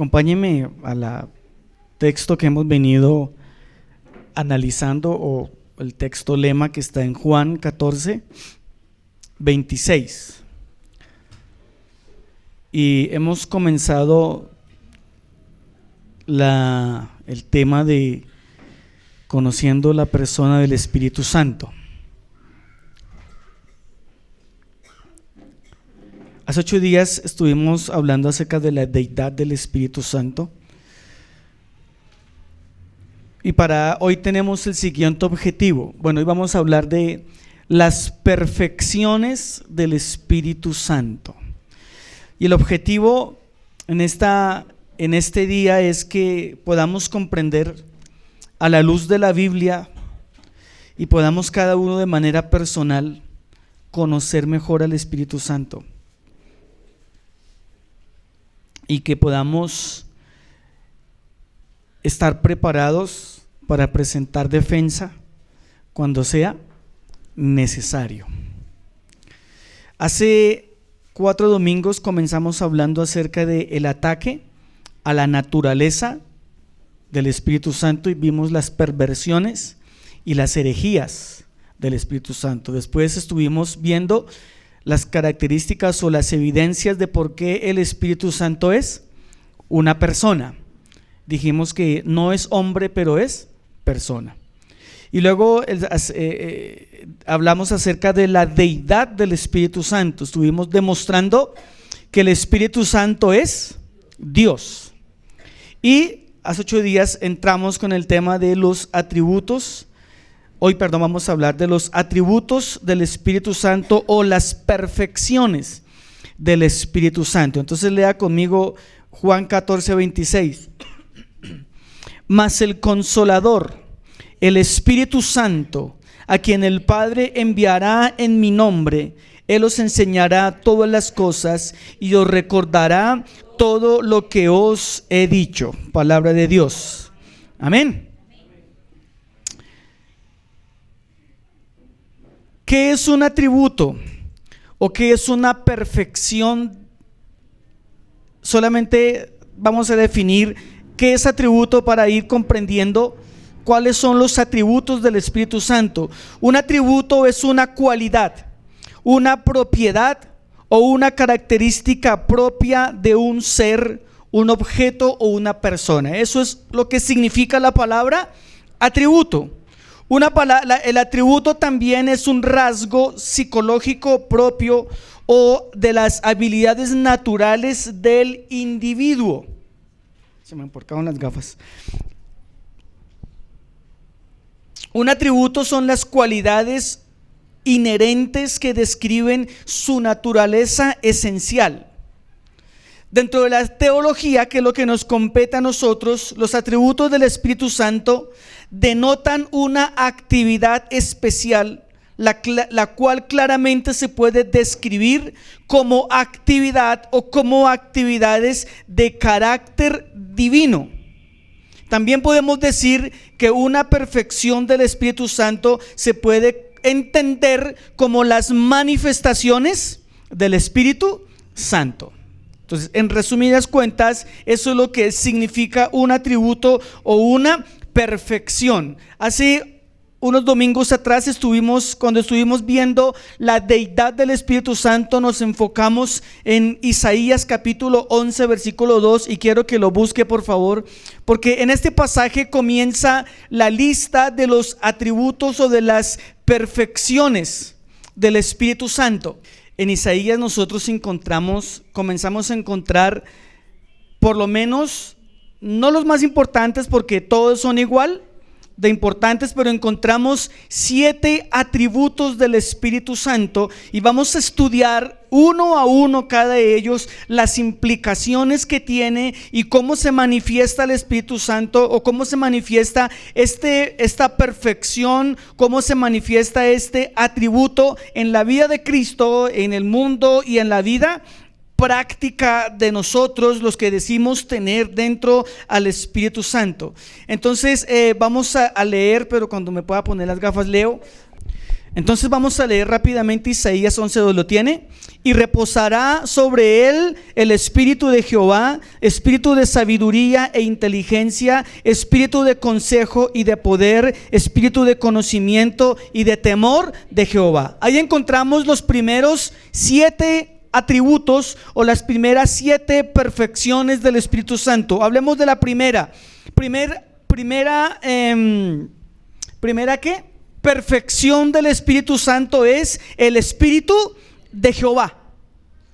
Acompáñenme a la texto que hemos venido analizando, o el texto lema que está en Juan 14, 26. Y hemos comenzado el tema de conociendo la persona del Espíritu Santo. Hace 8 días estuvimos hablando acerca de la deidad del Espíritu Santo. Y para hoy tenemos el siguiente objetivo. Bueno, hoy vamos a hablar de las perfecciones del Espíritu Santo. Y el objetivo en este día es que podamos comprender a la luz de la Biblia y podamos cada uno de manera personal conocer mejor al Espíritu Santo. Y que podamos estar preparados para presentar defensa cuando sea necesario. Hace 4 domingos comenzamos hablando acerca del ataque a la naturaleza del Espíritu Santo y vimos las perversiones y las herejías del Espíritu Santo. Después estuvimos viendo las características o las evidencias de por qué el Espíritu Santo es una persona. Dijimos que no es hombre, pero es persona. Y luego hablamos acerca de la deidad del Espíritu Santo. Estuvimos demostrando que el Espíritu Santo es Dios. Y hace 8 días entramos con el tema de los atributos. Hoy, vamos a hablar de los atributos del Espíritu Santo o las perfecciones del Espíritu Santo. Entonces lea conmigo Juan 14, 26. Mas el Consolador, el Espíritu Santo, a quien el Padre enviará en mi nombre, Él os enseñará todas las cosas y os recordará todo lo que os he dicho. Palabra de Dios. Amén. ¿Qué es un atributo o qué es una perfección? Solamente vamos a definir qué es atributo para ir comprendiendo cuáles son los atributos del Espíritu Santo. Un atributo es una cualidad, una propiedad o una característica propia de un ser, un objeto o una persona. Eso es lo que significa la palabra atributo. El atributo también es un rasgo psicológico propio o de las habilidades naturales del individuo. Se me emporcaron las gafas. Un atributo son las cualidades inherentes que describen su naturaleza esencial. Dentro de la teología, que es lo que nos compete a nosotros, los atributos del Espíritu Santo denotan una actividad especial, la cual claramente se puede describir como actividad o como actividades de carácter divino. También podemos decir que una perfección del Espíritu Santo se puede entender como las manifestaciones del Espíritu Santo. Entonces, en resumidas cuentas, eso es lo que significa un atributo o una perfección. Hace unos domingos atrás cuando estuvimos viendo la deidad del Espíritu Santo, nos enfocamos en Isaías capítulo 11 versículo 2, y quiero que lo busque por favor, porque en este pasaje comienza la lista de los atributos o de las perfecciones del Espíritu Santo. En Isaías nosotros comenzamos a encontrar, por lo menos, no los más importantes porque todos son igual de importantes, pero encontramos 7 atributos del Espíritu Santo y vamos a estudiar uno a uno cada de ellos, las implicaciones que tiene y cómo se manifiesta el Espíritu Santo, o cómo se manifiesta esta perfección, cómo se manifiesta este atributo en la vida de Cristo, en el mundo y en la vida práctica de nosotros, los que decimos tener dentro al Espíritu Santo. Entonces vamos a leer, pero cuando me pueda poner las gafas leo. Entonces vamos a leer rápidamente Isaías 11:2, ¿lo tiene? Y reposará sobre él el espíritu de Jehová, espíritu de sabiduría e inteligencia, espíritu de consejo y de poder, espíritu de conocimiento y de temor de Jehová. Ahí encontramos los primeros 7 atributos o las primeras 7 perfecciones del Espíritu Santo. Hablemos de la primera. Primera ¿qué? Perfección del Espíritu Santo es el Espíritu de Jehová.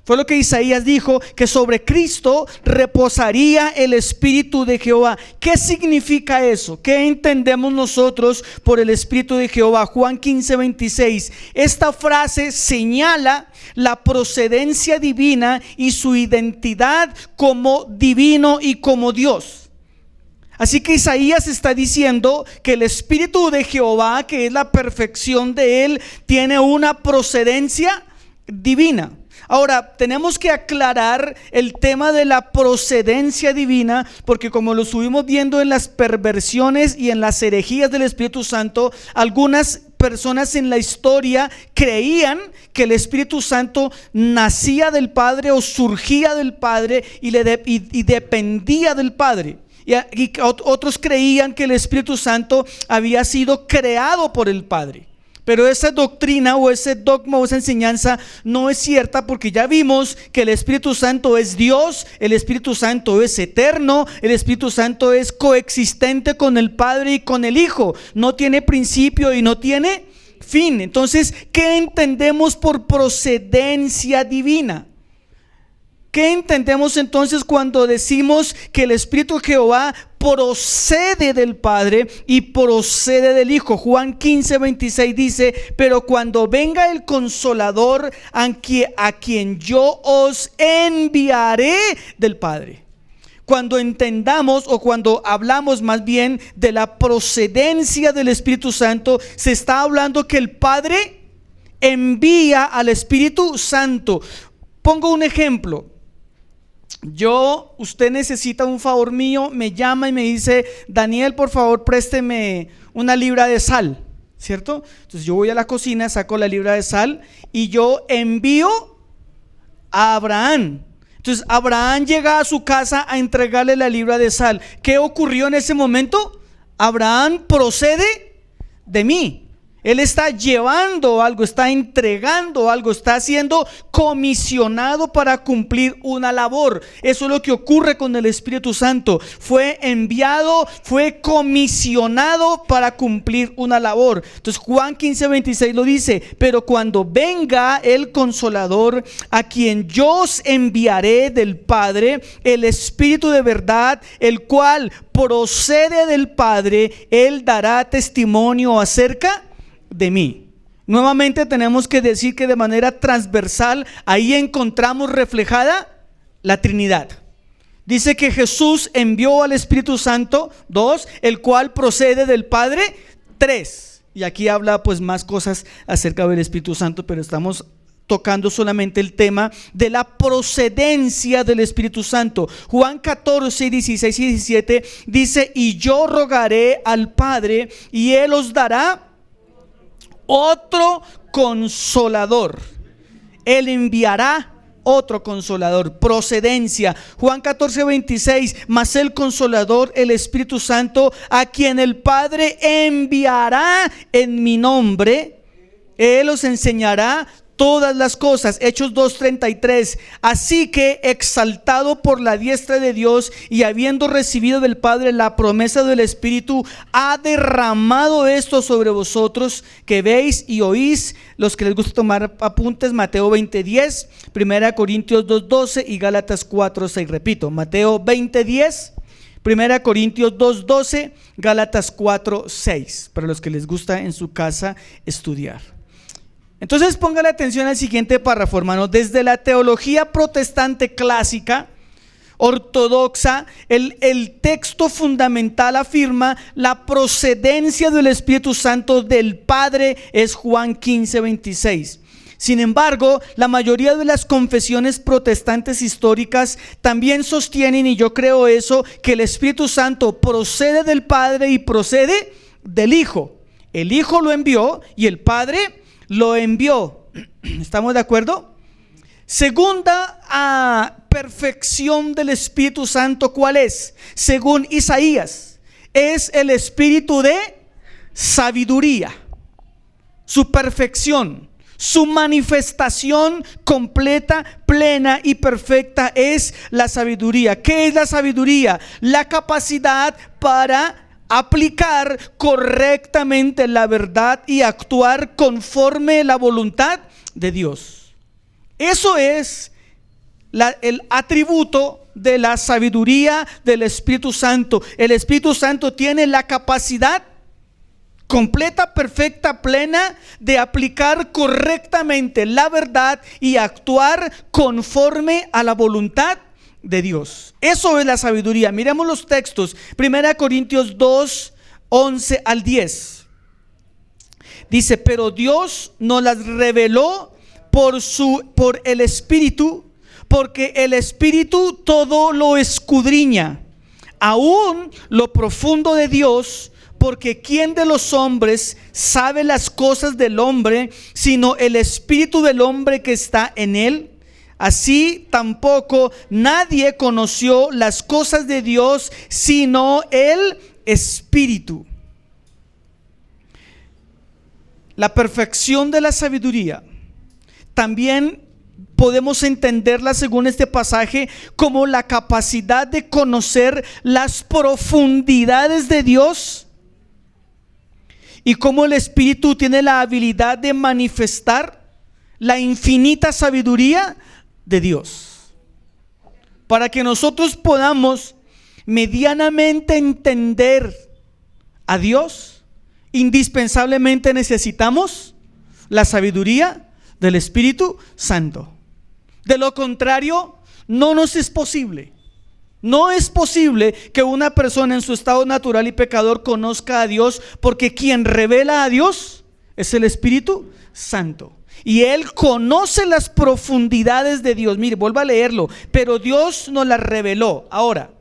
Fue lo que Isaías dijo, que sobre Cristo reposaría el Espíritu de Jehová. ¿Qué significa eso? ¿Qué entendemos nosotros por el Espíritu de Jehová? Juan 15:26. Esta frase señala la procedencia divina y su identidad como divino y como Dios. Así que Isaías está diciendo que el Espíritu de Jehová, que es la perfección de él, tiene una procedencia divina. Ahora, tenemos que aclarar el tema de la procedencia divina, porque como lo estuvimos viendo en las perversiones y en las herejías del Espíritu Santo, algunas personas en la historia creían que el Espíritu Santo nacía del Padre o surgía del Padre y dependía del Padre. Y otros creían que el Espíritu Santo había sido creado por el Padre. Pero esa doctrina o ese dogma o esa enseñanza no es cierta, porque ya vimos que el Espíritu Santo es Dios, el Espíritu Santo es eterno, el Espíritu Santo es coexistente con el Padre y con el Hijo. No tiene principio y no tiene fin. Entonces, ¿qué entendemos por procedencia divina? ¿Qué entendemos entonces cuando decimos que el Espíritu de Jehová procede del Padre y procede del Hijo? Juan 15:26 dice: pero cuando venga el Consolador, a quien yo os enviaré del Padre. Cuando entendamos o cuando hablamos más bien de la procedencia del Espíritu Santo, se está hablando que el Padre envía al Espíritu Santo. Pongo un ejemplo. Usted necesita un favor mío, me llama y me dice: Daniel, por favor, présteme una libra de sal, ¿cierto? Entonces yo voy a la cocina, saco la libra de sal y yo envío a Abraham. Entonces Abraham llega a su casa a entregarle la libra de sal. ¿Qué ocurrió en ese momento? Abraham procede de mí. Él está llevando algo, está entregando algo, está siendo comisionado para cumplir una labor. Eso es lo que ocurre con el Espíritu Santo. Fue enviado, fue comisionado para cumplir una labor. Entonces Juan 15:26 lo dice: pero cuando venga el Consolador, a quien yo os enviaré del Padre, el Espíritu de verdad, el cual procede del Padre, él dará testimonio acerca de mí. Nuevamente tenemos que decir que de manera transversal ahí encontramos reflejada la Trinidad. Dice que Jesús envió al Espíritu Santo, 2, el cual procede del Padre, 3. Y aquí habla pues más cosas acerca del Espíritu Santo, pero estamos tocando solamente el tema de la procedencia del Espíritu Santo. Juan 14, 16 y 17 dice: y yo rogaré al Padre y él os dará otro Consolador. Él enviará otro Consolador. Procedencia. Juan 14:26: mas el Consolador, el Espíritu Santo, a quien el Padre enviará en mi nombre, él os enseñará todas las cosas. Hechos 2:33: así que, exaltado por la diestra de Dios y habiendo recibido del Padre la promesa del Espíritu, ha derramado esto sobre vosotros, que veis y oís. Los que les gusta tomar apuntes: Mateo 20:10, 1 Corintios 2:12 y Gálatas 4:6. Repito, Mateo 20:10, 1 Corintios 2:12, Gálatas 4:6, para los que les gusta en su casa estudiar. Entonces póngale atención al siguiente párrafo, hermano. Desde la teología protestante clásica, ortodoxa, el texto fundamental afirma la procedencia del Espíritu Santo del Padre, es Juan 15:26. Sin embargo, la mayoría de las confesiones protestantes históricas también sostienen, y yo creo eso, que el Espíritu Santo procede del Padre y procede del Hijo. El Hijo lo envió y el Padre lo envió. ¿Estamos de acuerdo? Segunda perfección del Espíritu Santo, ¿cuál es? Según Isaías, es el espíritu de sabiduría. Su perfección, su manifestación completa, plena y perfecta es la sabiduría. ¿Qué es la sabiduría? La capacidad para aplicar correctamente la verdad y actuar conforme a la voluntad de Dios. Eso es el atributo de la sabiduría del Espíritu Santo. El Espíritu Santo tiene la capacidad completa, perfecta, plena de aplicar correctamente la verdad y actuar conforme a la voluntad de Dios. Eso es la sabiduría. Miremos los textos. 1 Corintios 2, 11 al 10. Dice: pero Dios nos las reveló por el Espíritu, porque el Espíritu todo lo escudriña, aún lo profundo de Dios. Porque ¿quién de los hombres sabe las cosas del hombre, sino el espíritu del hombre que está en él? Así tampoco nadie conoció las cosas de Dios, sino el Espíritu. La perfección de la sabiduría también podemos entenderla, según este pasaje, como la capacidad de conocer las profundidades de Dios, y cómo el Espíritu tiene la habilidad de manifestar la infinita sabiduría de Dios. Para que nosotros podamos medianamente entender a Dios, indispensablemente necesitamos la sabiduría del Espíritu Santo. De lo contrario, no nos es posible. No es posible que una persona en su estado natural y pecador conozca a Dios, porque quien revela a Dios es el Espíritu Santo. Y Él conoce las profundidades de Dios. Mire, vuelva a leerlo. Pero Dios nos las reveló. Ahora,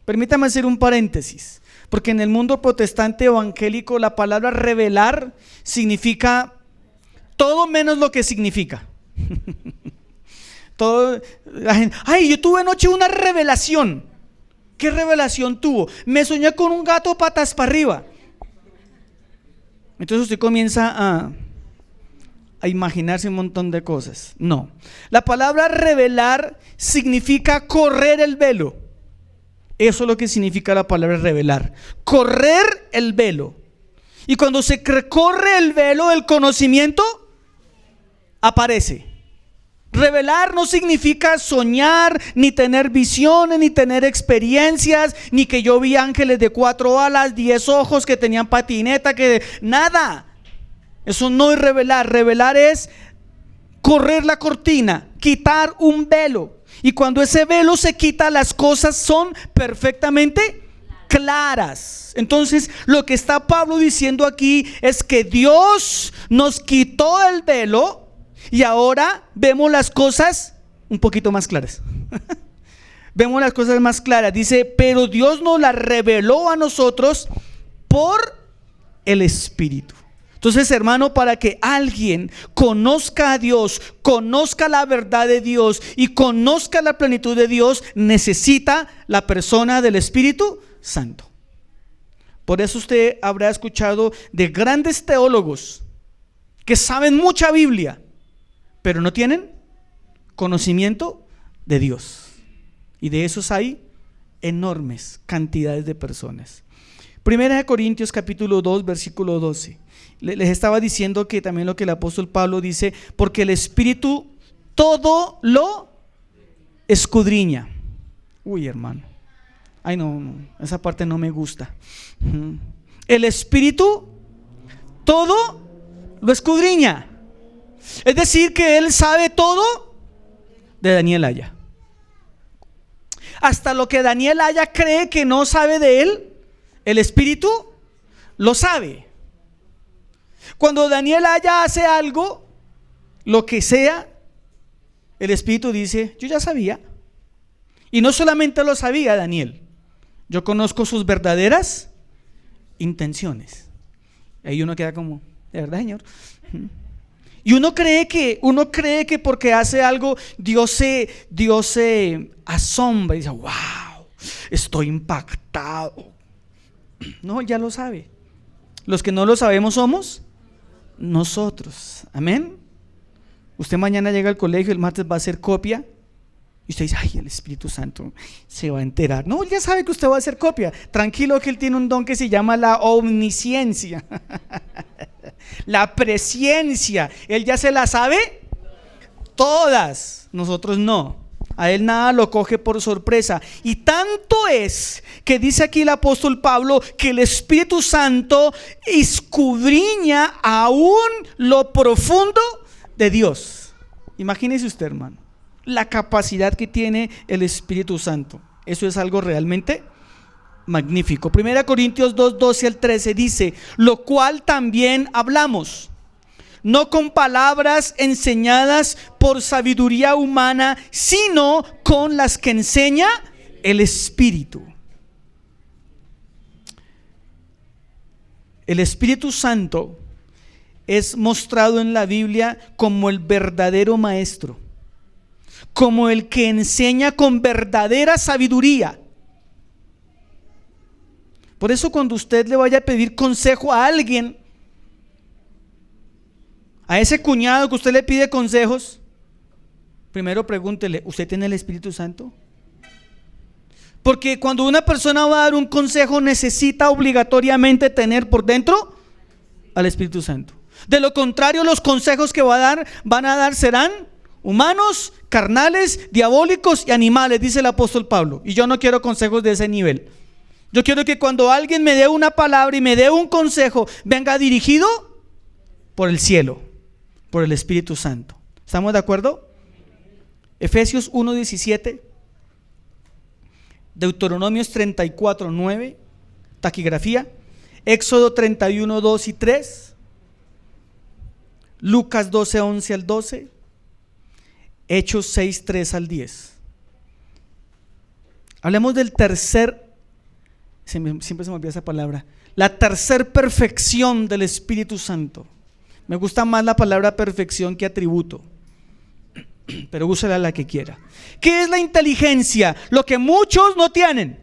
permítame hacer un paréntesis, porque en el mundo protestante evangélico la palabra revelar significa todo menos lo que significa. Todo, la gente, ay, yo tuve anoche una revelación. ¿Qué revelación tuvo? Me soñé con un gato patas para arriba. Entonces usted comienza a imaginarse un montón de cosas. No, la palabra revelar significa correr el velo. Eso es lo que significa la palabra revelar, correr el velo. Y cuando se corre el velo, el conocimiento aparece. Revelar no significa soñar, ni tener visiones, ni tener experiencias, ni que yo vi ángeles de 4 alas, 10 ojos, que tenían patineta, que nada. Eso no es revelar. Revelar es correr la cortina, quitar un velo. Y cuando ese velo se quita, las cosas son perfectamente claras. Entonces, lo que está Pablo diciendo aquí es que Dios nos quitó el velo. Y ahora vemos las cosas un poquito más claras. Vemos las cosas más claras. Dice, pero Dios nos las reveló a nosotros por el Espíritu. Entonces, hermano, para que alguien conozca a Dios, conozca la verdad de Dios y conozca la plenitud de Dios, necesita la persona del Espíritu Santo. Por eso usted habrá escuchado de grandes teólogos que saben mucha Biblia, pero no tienen conocimiento de Dios. Y de esos hay enormes cantidades de personas. Primera de Corintios capítulo 2 versículo 12. Les estaba diciendo que también lo que el apóstol Pablo dice, porque el Espíritu todo lo escudriña. Uy, hermano. Ay, no, esa parte no me gusta. El Espíritu todo lo escudriña. Es decir, que Él sabe todo de Daniel Haya. Hasta lo que Daniel Haya cree que no sabe de él, el Espíritu lo sabe. Cuando Daniel Haya hace algo, lo que sea, el Espíritu dice, yo ya sabía. Y no solamente lo sabía Daniel, yo conozco sus verdaderas intenciones. Ahí uno queda como, ¿de verdad, Señor? Y uno cree que porque hace algo, Dios se asombra y dice, wow, estoy impactado. No, ya lo sabe. Los que no lo sabemos somos nosotros. Amén. Usted mañana llega al colegio, el martes va a hacer copia. Y usted dice, ay, el Espíritu Santo se va a enterar. No, él ya sabe que usted va a hacer copia. Tranquilo, que él tiene un don que se llama la omnisciencia. La presciencia. Él ya se la sabe todas. Nosotros no. A él nada lo coge por sorpresa. Y tanto es que dice aquí el apóstol Pablo que el Espíritu Santo escudriña aún lo profundo de Dios. Imagínese usted, hermano, la capacidad que tiene el Espíritu Santo. Eso es algo realmente magnífico. 1 Corintios 2, 12 al 13 dice: lo cual también hablamos, no con palabras enseñadas por sabiduría humana, sino con las que enseña el Espíritu. El Espíritu Santo es mostrado en la Biblia como el verdadero maestro, como el que enseña con verdadera sabiduría. Por eso cuando usted le vaya a pedir consejo a alguien, a ese cuñado que usted le pide consejos, primero pregúntele, ¿usted tiene el Espíritu Santo? Porque cuando una persona va a dar un consejo, necesita obligatoriamente tener por dentro al Espíritu Santo. De lo contrario, los consejos que van a dar serán humanos, carnales, diabólicos y animales, dice el apóstol Pablo. Y yo no quiero consejos de ese nivel. Yo quiero que cuando alguien me dé una palabra y me dé un consejo, venga dirigido por el cielo, por el Espíritu Santo. ¿Estamos de acuerdo? Efesios 1:17, Deuteronomios 34:9, taquigrafía, Éxodo 31:2 y 3, Lucas 12:11 al 12, Hechos 6:3 al 10. Hablemos del siempre se me olvida esa palabra, la tercer perfección del Espíritu Santo. Me gusta más la palabra perfección que atributo, pero úsela la que quiera. ¿Qué es la inteligencia? Lo que muchos no tienen,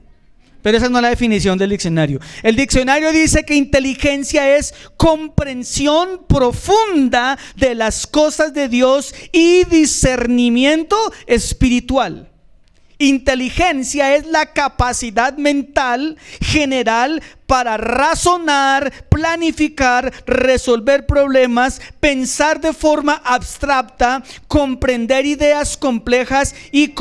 pero esa no es la definición del diccionario. El diccionario dice que inteligencia es comprensión profunda de las cosas de Dios y discernimiento espiritual. Inteligencia es la capacidad mental general para razonar, planificar, resolver problemas, pensar de forma abstracta, comprender ideas complejas y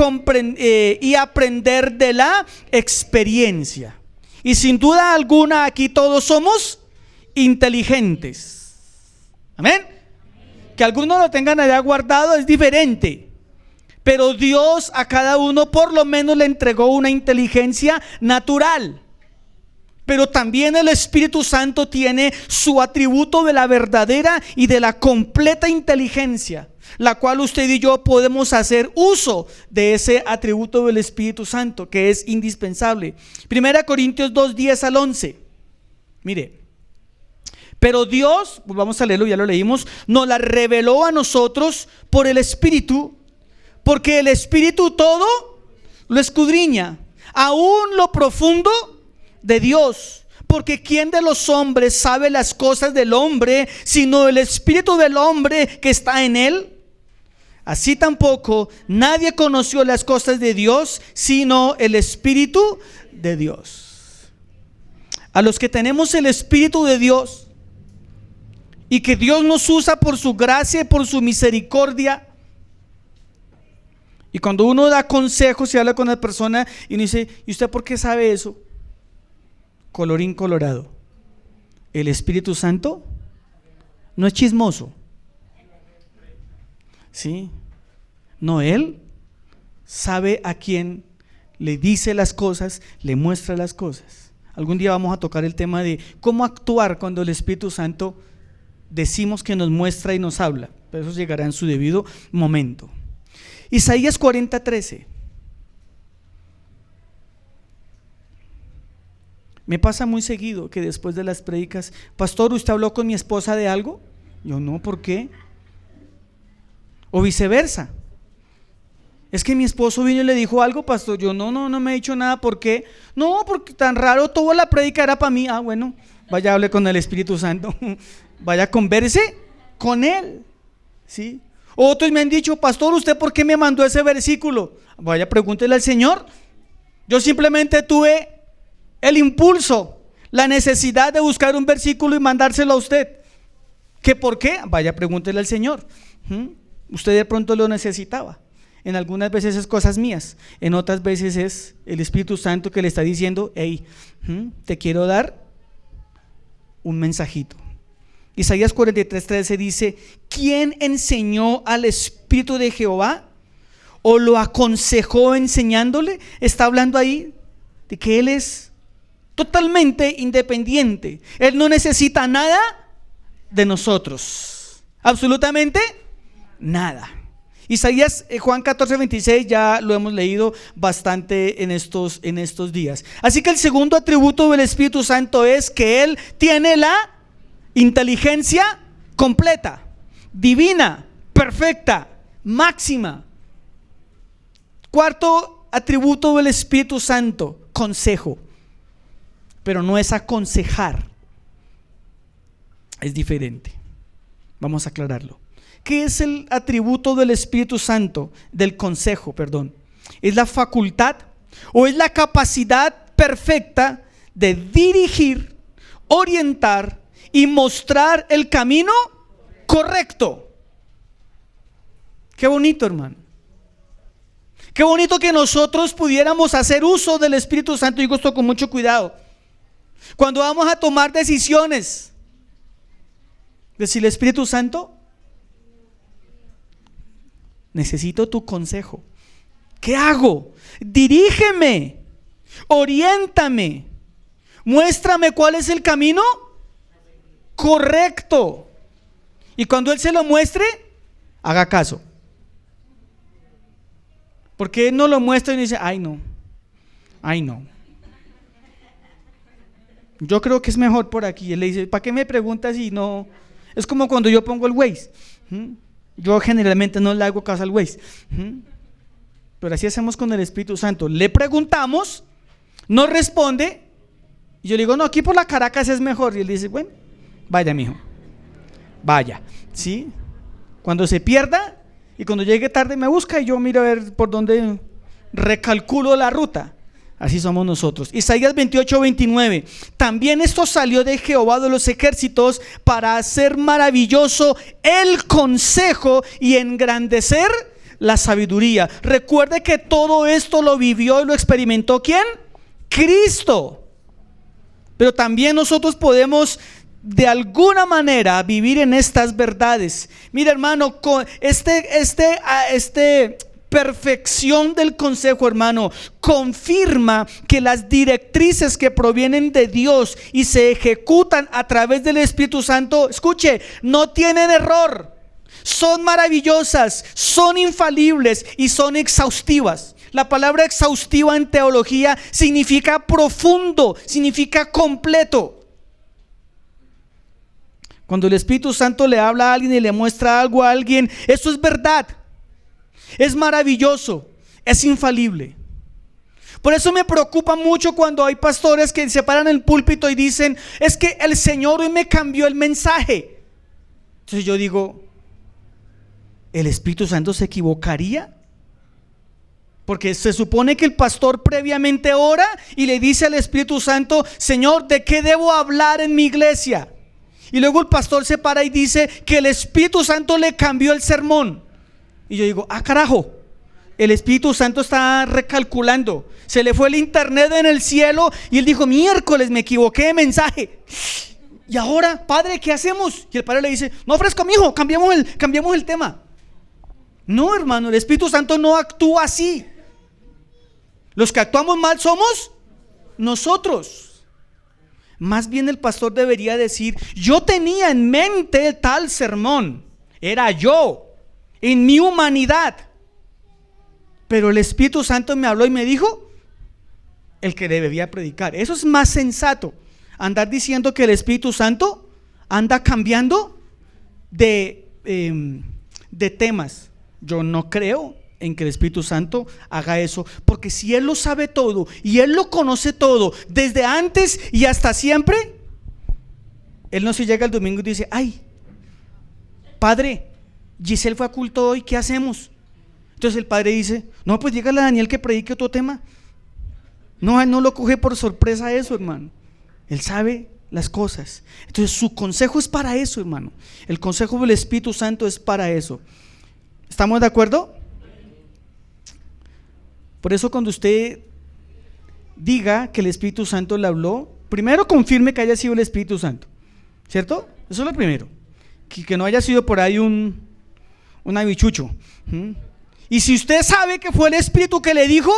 aprender de la experiencia. Y sin duda alguna aquí todos somos inteligentes. Amén. Que algunos lo tengan allá guardado es diferente. Pero Dios a cada uno por lo menos le entregó una inteligencia natural. Pero también el Espíritu Santo tiene su atributo de la verdadera y de la completa inteligencia, la cual usted y yo podemos hacer uso de ese atributo del Espíritu Santo, que es indispensable. 1 Corintios 2, 10 al 11. Mire, pero Dios, pues vamos a leerlo, ya lo leímos, nos la reveló a nosotros por el Espíritu, porque el Espíritu todo lo escudriña, aún lo profundo de Dios. Porque ¿quién de los hombres sabe las cosas del hombre, sino el Espíritu del hombre que está en él? Así tampoco nadie conoció las cosas de Dios, sino el Espíritu de Dios. A los que tenemos el Espíritu de Dios y que Dios nos usa por su gracia y por su misericordia, y cuando uno da consejos y habla con la persona y uno dice, ¿y usted por qué sabe eso? Colorín colorado, el Espíritu Santo no es chismoso, ¿sí? No, Él sabe a quién le dice las cosas, le muestra las cosas. Algún día vamos a tocar el tema de cómo actuar cuando el Espíritu Santo decimos que nos muestra y nos habla, pero eso llegará en su debido momento. Isaías 40:13. Me pasa muy seguido que después de las prédicas, pastor, ¿usted habló con mi esposa de algo? Yo no, ¿por qué? O viceversa. Es que mi esposo vino y le dijo algo, pastor. Yo no me ha dicho nada. ¿Por qué? No, porque tan raro, toda la prédica era para mí. Ah, bueno, vaya, hable con el Espíritu Santo. Vaya, converse con él. ¿Sí? Otros me han dicho, pastor, ¿usted por qué me mandó ese versículo? Vaya, pregúntele al Señor. Yo simplemente tuve el impulso, la necesidad de buscar un versículo y mandárselo a usted. ¿Qué por qué? Vaya, pregúntele al Señor. Usted de pronto lo necesitaba. En algunas veces es cosas mías, en otras veces es el Espíritu Santo que le está diciendo, hey, te quiero dar un mensajito. Isaías 43:13 dice, ¿quién enseñó al Espíritu de Jehová? ¿O lo aconsejó enseñándole? Está hablando ahí de que Él es totalmente independiente. Él no necesita nada de nosotros, absolutamente nada. Isaías, Juan 14:26 ya lo hemos leído bastante en estos días. Así que el segundo atributo del Espíritu Santo es que Él tiene la inteligencia completa, divina, perfecta, máxima. Cuarto atributo del Espíritu Santo, consejo. Pero no es aconsejar, es diferente. Vamos a aclararlo. ¿Qué es el atributo del Espíritu Santo? Del consejo, perdón. ¿Es la facultad o es la capacidad perfecta de dirigir, orientar y mostrar el camino correcto? Qué bonito, hermano. Qué bonito que nosotros pudiéramos hacer uso del Espíritu Santo. Digo esto con mucho cuidado. Cuando vamos a tomar decisiones, decirle, Espíritu Santo, necesito tu consejo. ¿Qué hago? Dirígeme, oriéntame, muéstrame cuál es el camino correcto. Y cuando Él se lo muestre, haga caso. Porque Él no lo muestra y dice, ay no. Yo creo que es mejor por aquí. Él le dice, ¿para qué me preguntas si no? Es como cuando yo pongo el Waze. Yo generalmente no le hago caso al Waze. Pero así hacemos con el Espíritu Santo. Le preguntamos, nos responde, y yo le digo, no, aquí por la Caracas es mejor. Y él dice, bueno, vaya, mijo, vaya, ¿sí? Cuando se pierda y cuando llegue tarde me busca y yo miro a ver por dónde recalculo la ruta. Así somos nosotros. Isaías 28:29. También esto salió de Jehová de los ejércitos para hacer maravilloso el consejo y engrandecer la sabiduría. Recuerde que todo esto lo vivió y lo experimentó ¿quién? Cristo. Pero también nosotros podemos de alguna manera vivir en estas verdades. Mira, hermano, con perfección del consejo, hermano, confirma que las directrices que provienen de Dios y se ejecutan a través del Espíritu Santo, escuche, no tienen error, son maravillosas, son infalibles y son exhaustivas. La palabra exhaustiva en teología significa profundo, significa completo. Cuando el Espíritu Santo le habla a alguien y le muestra algo a alguien, eso es verdad. Es maravilloso, es infalible. Por eso me preocupa mucho cuando hay pastores que se paran en el púlpito y dicen, es que el Señor hoy me cambió el mensaje. Entonces yo digo, ¿el Espíritu Santo se equivocaría? Porque se supone que el pastor previamente ora y le dice al Espíritu Santo, Señor, ¿de qué debo hablar en mi iglesia? Y luego el pastor se para y dice que el Espíritu Santo le cambió el sermón. Y yo digo, carajo, el Espíritu Santo está recalculando. Se le fue el internet en el cielo y él dijo, miércoles me equivoqué de mensaje. Y ahora, padre, ¿qué hacemos? Y el padre le dice, no, fresco, mijo, cambiamos el tema. No, hermano, el Espíritu Santo no actúa así. Los que actuamos mal somos nosotros. Más bien el pastor debería decir, yo tenía en mente tal sermón, era yo, en mi humanidad, pero el Espíritu Santo me habló y me dijo el que debía predicar. Eso es más sensato, andar diciendo que el Espíritu Santo anda cambiando de temas. Yo no creo en que el Espíritu Santo haga eso, porque si Él lo sabe todo y Él lo conoce todo desde antes y hasta siempre, Él no se llega el domingo y dice: ay, padre, Giselle fue a culto hoy, ¿qué hacemos? Entonces el padre dice: no, pues dígale a Daniel que predique otro tema. No, Él no lo coge por sorpresa eso, hermano. Él sabe las cosas. Entonces su consejo es para eso, hermano. El consejo del Espíritu Santo es para eso. ¿Estamos de acuerdo? Por eso cuando usted diga que el Espíritu Santo le habló, primero confirme que haya sido el Espíritu Santo, ¿cierto? Eso es lo primero, que no haya sido por ahí un habichucho. Y si usted sabe que fue el Espíritu que le dijo,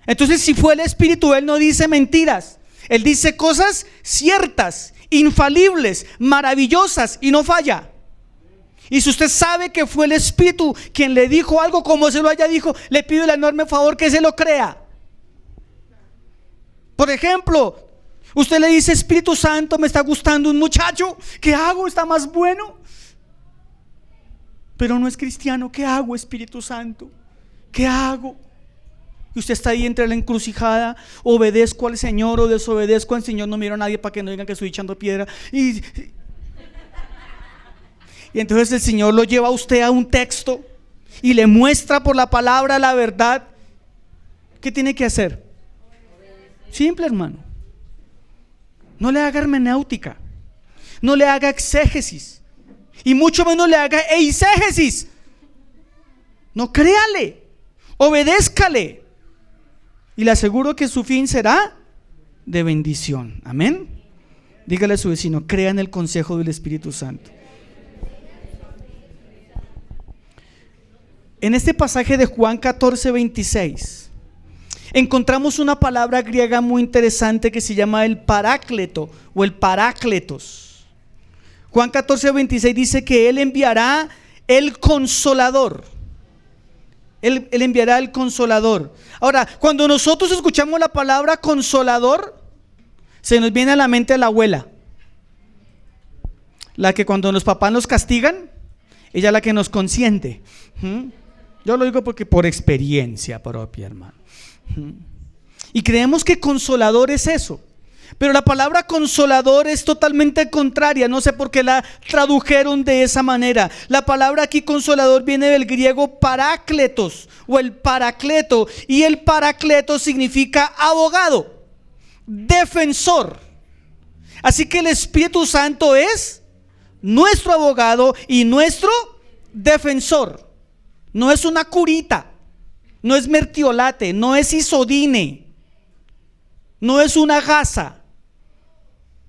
entonces si fue el Espíritu, Él no dice mentiras, Él dice cosas ciertas, infalibles, maravillosas, y no falla. Y si usted sabe que fue el Espíritu quien le dijo algo como se lo haya dicho, le pido el enorme favor que se lo crea. Por ejemplo, usted le dice: Espíritu Santo, me está gustando un muchacho, ¿qué hago? Está más bueno, pero no es cristiano. ¿Qué hago, Espíritu Santo? ¿Qué hago? Y usted está ahí entre la encrucijada: obedezco al Señor o desobedezco al Señor. No miro a nadie para que no digan que estoy echando piedra. Y entonces el Señor lo lleva a usted a un texto y le muestra por la palabra la verdad. ¿Qué tiene que hacer? Simple, hermano. No le haga hermenéutica, no le haga exégesis, y mucho menos le haga eisegesis. No, créale, obedézcale, y le aseguro que su fin será de bendición. Amén. Dígale a su vecino: crea en el consejo del Espíritu Santo. En este pasaje de Juan 14:26 encontramos una palabra griega muy interesante que se llama el parácleto o el parácletos. Juan 14:26 dice que Él enviará el consolador. Él enviará el consolador. Ahora, cuando nosotros escuchamos la palabra consolador, se nos viene a la mente la abuela, la que cuando los papás nos castigan, ella es la que nos consiente. Yo lo digo porque por experiencia propia, hermano. Y creemos que consolador es eso, pero la palabra consolador es totalmente contraria. No sé por qué la tradujeron de esa manera. La palabra aquí consolador viene del griego parácletos o el paracleto, y el paracleto significa abogado, defensor. Así que el Espíritu Santo es nuestro abogado y nuestro defensor. No es una curita, no es mertiolate, no es isodine, no es una gasa.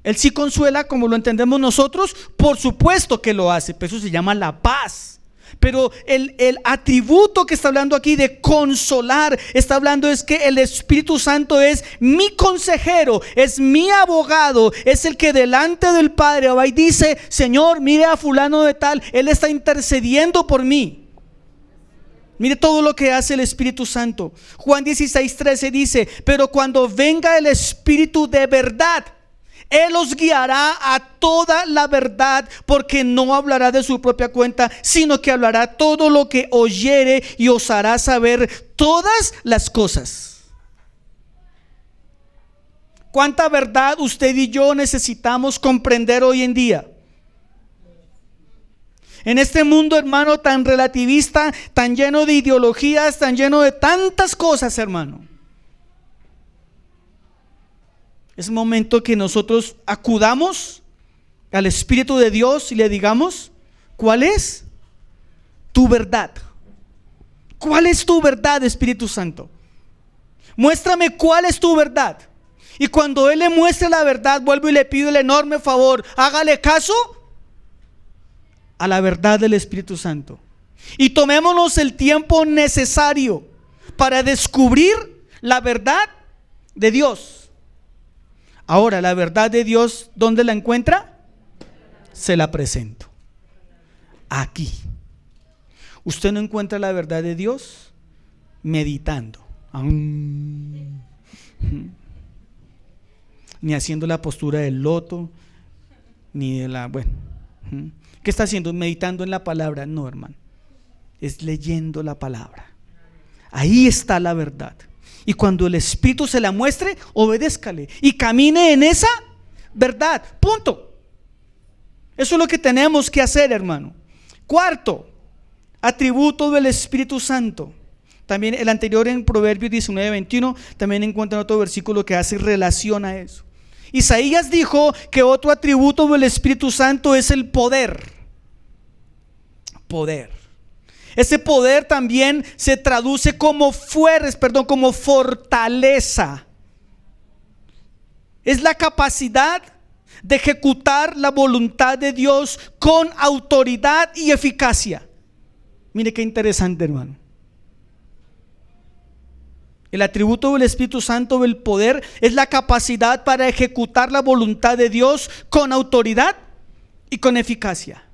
Él sí consuela como lo entendemos nosotros, por supuesto que lo hace, pero eso se llama la paz. Pero el atributo que está hablando aquí de consolar, está hablando es que el Espíritu Santo es mi consejero, es mi abogado, es el que delante del Padre va y dice: Señor, mire a fulano de tal, Él está intercediendo por mí. Mire todo lo que hace el Espíritu Santo. Juan 16:13 dice: pero cuando venga el Espíritu de verdad, Él os guiará a toda la verdad, porque no hablará de su propia cuenta, sino que hablará todo lo que oyere y os hará saber todas las cosas. ¿Cuánta verdad usted y yo necesitamos comprender hoy en día? En este mundo, hermano, tan relativista, tan lleno de ideologías, tan lleno de tantas cosas, hermano. Es momento que nosotros acudamos al Espíritu de Dios y le digamos: ¿cuál es tu verdad? ¿Cuál es tu verdad, Espíritu Santo? Muéstrame cuál es tu verdad. Y cuando Él le muestre la verdad, vuelvo y le pido el enorme favor: hágale caso a la verdad del Espíritu Santo, y tomémonos el tiempo necesario para descubrir la verdad de Dios. Ahora, la verdad de Dios, ¿dónde la encuentra? Se la presento aquí. Usted no encuentra la verdad de Dios meditando, ni haciendo la postura del loto, ni de la, ¿qué está haciendo? Meditando en la palabra. No, hermano. Es leyendo la palabra. Ahí está la verdad. Y cuando el Espíritu se la muestre, obedézcale y camine en esa verdad. Punto. Eso es lo que tenemos que hacer, hermano. Cuarto, atributo del Espíritu Santo. También el anterior en Proverbios 19:21, también encuentran otro versículo que hace relación a eso. Isaías dijo que otro atributo del Espíritu Santo es el poder. Poder. Ese poder también se traduce como como fortaleza. Es la capacidad de ejecutar la voluntad de Dios con autoridad y eficacia. Mire qué interesante, hermano. El atributo del Espíritu Santo, del poder, es la capacidad para ejecutar la voluntad de Dios con autoridad y con eficacia.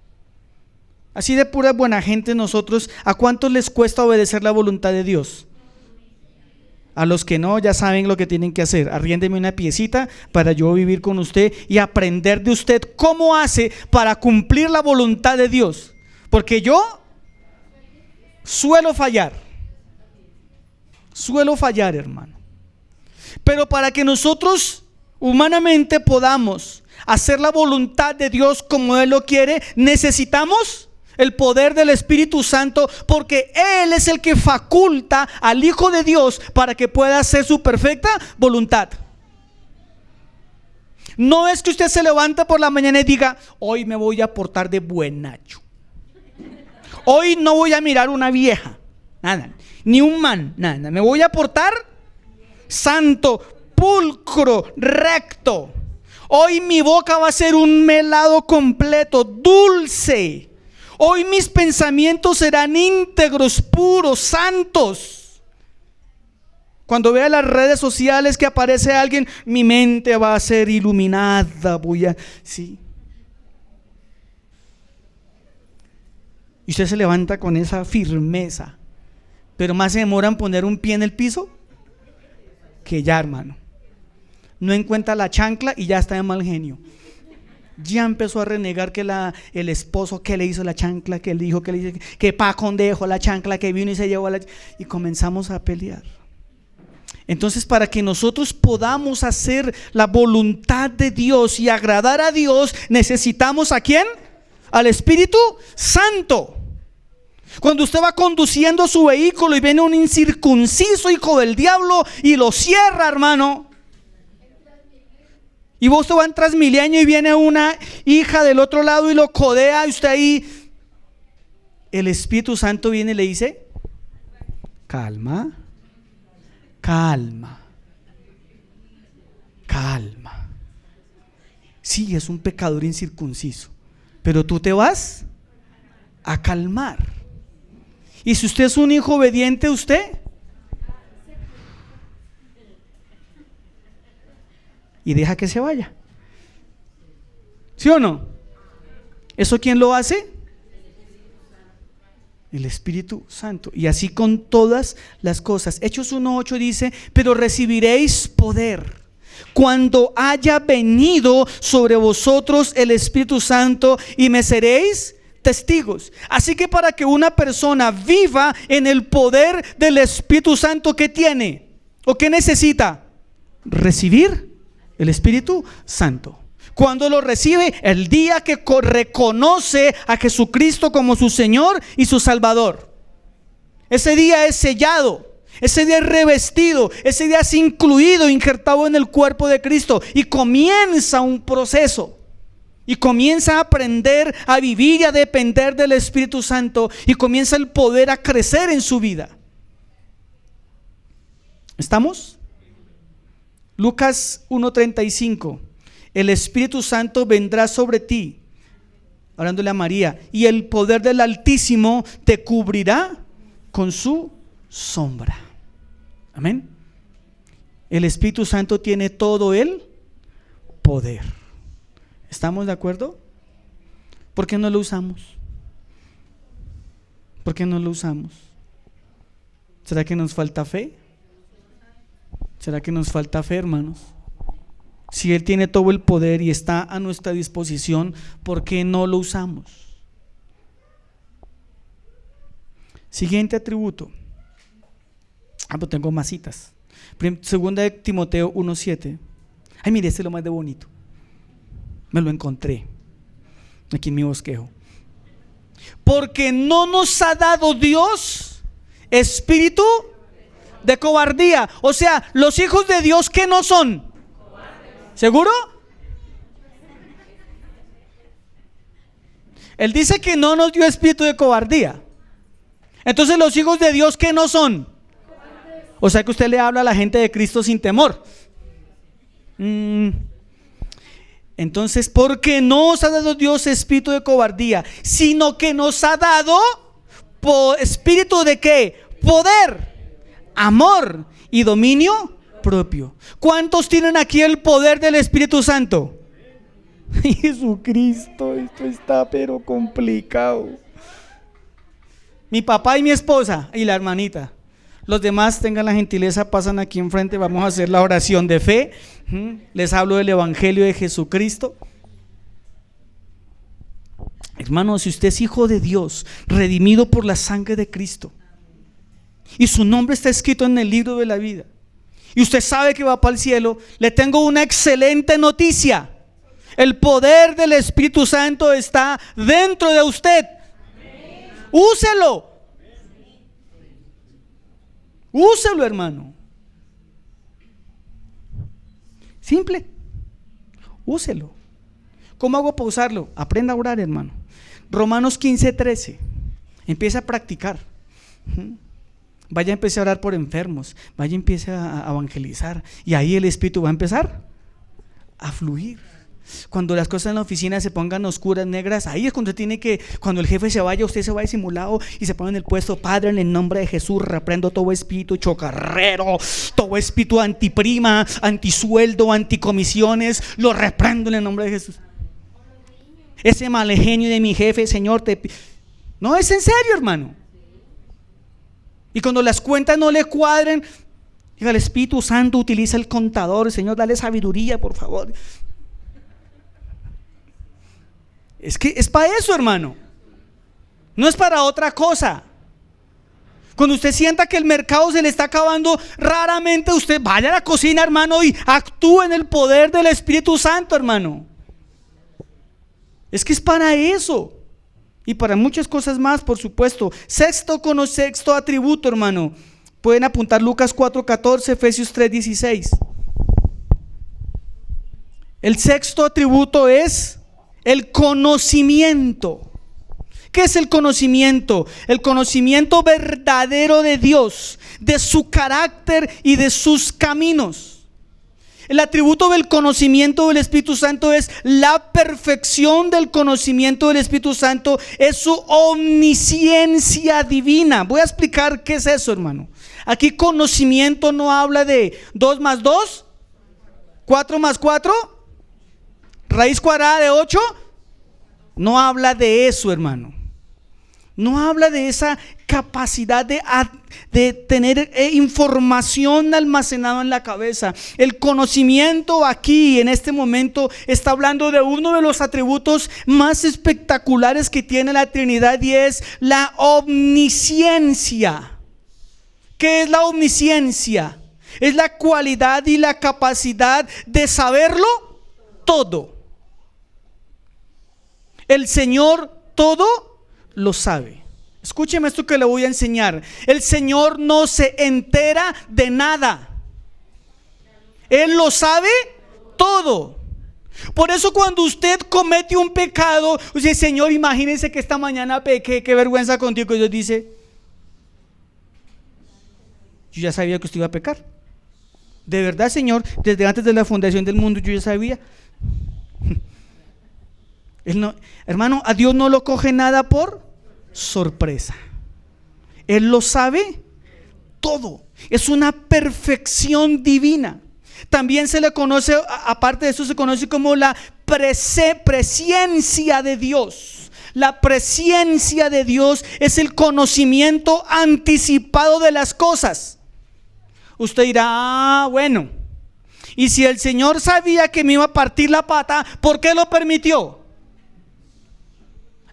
Así de pura buena gente nosotros, ¿a cuántos les cuesta obedecer la voluntad de Dios? A los que no, ya saben lo que tienen que hacer. Arriéndeme una piecita para yo vivir con usted y aprender de usted cómo hace para cumplir la voluntad de Dios. Porque yo suelo fallar, hermano. Pero para que nosotros humanamente podamos hacer la voluntad de Dios como Él lo quiere, necesitamos el poder del Espíritu Santo, porque Él es el que faculta al Hijo de Dios para que pueda hacer su perfecta voluntad. No es que usted se levanta por la mañana y diga: hoy me voy a portar de buenacho, hoy no voy a mirar una vieja, nada, ni un man, nada, me voy a portar santo, pulcro, recto. Hoy mi boca va a ser un melado completo, dulce. Hoy mis pensamientos serán íntegros, puros, santos. Cuando vea las redes sociales que aparece alguien, mi mente va a ser iluminada, sí. Y usted se levanta con esa firmeza, pero más se demora en poner un pie en el piso que ya, hermano. No encuentra la chancla y ya está de mal genio. Ya empezó a renegar que el esposo que le hizo la chancla, que le dijo que pa' con dejó la chancla, que vino y se llevó y comenzamos a pelear. Entonces, para que nosotros podamos hacer la voluntad de Dios y agradar a Dios, necesitamos ¿a quién? Al Espíritu Santo. Cuando usted va conduciendo su vehículo y viene un incircunciso hijo del diablo y lo cierra, hermano, y vos te va en Transmilenio y viene una hija del otro lado y lo codea y usted ahí, el Espíritu Santo viene y le dice: calma, calma, calma. Sí, es un pecador incircunciso, pero tú te vas a calmar. Y si usted es un hijo obediente, usted y deja que se vaya. ¿Sí o no? ¿Eso quién lo hace? El Espíritu Santo. Y así con todas las cosas. Hechos 1:8 dice: pero recibiréis poder cuando haya venido sobre vosotros el Espíritu Santo, y me seréis testigos. Así que para que una persona viva en el poder del Espíritu Santo, ¿qué tiene? ¿O qué necesita? Recibir el Espíritu Santo. Cuando lo recibe, el día que reconoce a Jesucristo como su Señor y su Salvador. Ese día es sellado, ese día es revestido, ese día es incluido, injertado en el cuerpo de Cristo, y comienza un proceso. Y comienza a aprender a vivir y a depender del Espíritu Santo, y comienza el poder a crecer en su vida. ¿Estamos? Lucas 1:35: el Espíritu Santo vendrá sobre ti, hablándole a María, y el poder del Altísimo te cubrirá con su sombra. Amén. El Espíritu Santo tiene todo el poder. ¿Estamos de acuerdo? ¿Por qué no lo usamos? ¿Por qué no lo usamos? ¿Será que nos falta fe? ¿Será que nos falta fe, hermanos? Si Él tiene todo el poder y está a nuestra disposición, ¿por qué no lo usamos? Siguiente atributo. Pues tengo más citas. Segunda de Timoteo 1:7. Ay, mire, este es lo más de bonito. Me lo encontré aquí en mi bosquejo. Porque no nos ha dado Dios espíritu de cobardía. O sea, los hijos de Dios, ¿qué no son? ¿Seguro? Él dice que no nos dio espíritu de cobardía. Entonces, los hijos de Dios, ¿qué no son? O sea que usted le habla a la gente de Cristo sin temor. Entonces, porque no nos ha dado Dios espíritu de cobardía, sino que nos ha dado espíritu de ¿qué? Poder, amor y dominio propio. ¿Cuántos tienen aquí el poder del Espíritu Santo? Jesucristo, esto está pero complicado. Mi papá y mi esposa y la hermanita. Los demás, tengan la gentileza, pasan aquí enfrente. Vamos a hacer la oración de fe. Les hablo del Evangelio de Jesucristo. Hermano, si usted es hijo de Dios, redimido por la sangre de Cristo, y su nombre está escrito en el libro de la vida, y usted sabe que va para el cielo, le tengo una excelente noticia. El poder del Espíritu Santo está dentro de usted. Úselo. Úselo, hermano. Simple. Úselo. ¿Cómo hago para usarlo? Aprenda a orar, hermano. Romanos 15:13. Empieza a practicar. Vaya a empezar a orar por enfermos. Vaya a empezar a evangelizar. Y ahí el Espíritu va a empezar a fluir. Cuando las cosas en la oficina se pongan oscuras, negras, ahí es cuando tiene que, cuando el jefe se vaya, usted se va disimulado y se pone en el puesto. Padre, en el nombre de Jesús, reprendo todo espíritu chocarrero, todo espíritu antiprima, antisueldo, anticomisiones, lo reprendo en el nombre de Jesús. Ese mal genio de mi jefe, Señor, no, es en serio, hermano. Y cuando las cuentas no le cuadren, diga, el Espíritu Santo utiliza el contador, Señor, dale sabiduría, por favor. Es que es para eso, hermano. No es para otra cosa. Cuando usted sienta que el mercado se le está acabando, raramente usted vaya a la cocina, hermano, y actúe en el poder del Espíritu Santo, hermano. Es que es para eso. Y para muchas cosas más, por supuesto. Sexto atributo, hermano. Pueden apuntar Lucas 4:14, Efesios 3:16. El sexto atributo es el conocimiento. ¿Qué es el conocimiento? El conocimiento verdadero de Dios, de su carácter y de sus caminos. El atributo del conocimiento del Espíritu Santo es la perfección del conocimiento del Espíritu Santo, es su omnisciencia divina. Voy a explicar qué es eso, hermano. Aquí conocimiento no habla de 2 más 2, 4 más 4, raíz cuadrada de 8. No habla de eso, hermano. No habla de esa capacidad de tener información almacenada en la cabeza. El conocimiento aquí en este momento está hablando de uno de los atributos más espectaculares que tiene la Trinidad, y es la omnisciencia. ¿Qué es la omnisciencia? Es la cualidad y la capacidad de saberlo todo. El Señor todo lo sabe. Escúcheme esto que le voy a enseñar. El Señor no se entera de nada. Él lo sabe todo. Por eso cuando usted comete un pecado, usted dice, Señor, imagínense que esta mañana pequé, qué vergüenza contigo. Y Dios dice, yo ya sabía que usted iba a pecar. De verdad, Señor, desde antes de la fundación del mundo yo ya sabía. Él no, hermano, a Dios no lo coge nada por sorpresa. Él lo sabe todo. Es una perfección divina. También se le conoce, aparte de eso, se conoce como la presciencia de Dios. La presciencia de Dios es el conocimiento anticipado de las cosas. Usted dirá, bueno, y si el Señor sabía que me iba a partir la pata, ¿por qué lo permitió?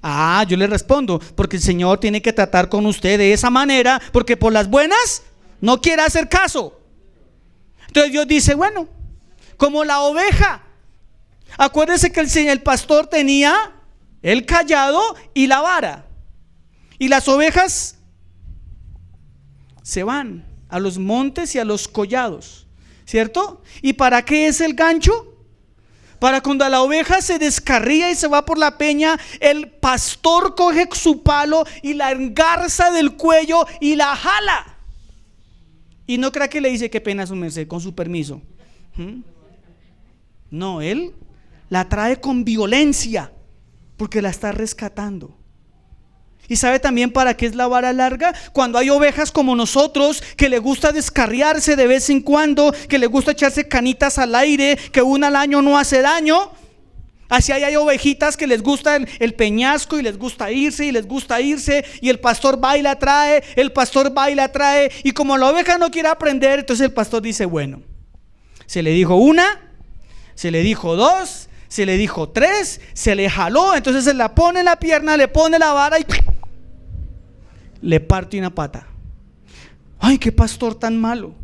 Ah, yo le respondo, porque el Señor tiene que tratar con usted de esa manera, porque por las buenas no quiere hacer caso. Entonces Dios dice, bueno, como la oveja. Acuérdense que el pastor tenía el cayado y la vara. Y las ovejas se van a los montes y a los collados, ¿cierto? ¿Y para qué es el gancho? Para cuando la oveja se descarría y se va por la peña, el pastor coge su palo y la engarza del cuello y la jala. Y no crea que le dice, qué pena su merced, con su permiso. No, él la trae con violencia porque la está rescatando. ¿Y sabe también para qué es la vara larga? Cuando hay ovejas como nosotros que le gusta descarriarse de vez en cuando, que le gusta echarse canitas al aire, que una al año no hace daño. Así hay ovejitas que les gusta el peñasco y les gusta irse y les gusta irse, y el pastor va y la trae, el pastor va y la trae, y como la oveja no quiere aprender, entonces el pastor dice, bueno, se le dijo una, se le dijo dos, se le dijo tres, se le jaló, entonces se la pone en la pierna, le pone la vara y le parte una pata. Ay, qué pastor tan malo.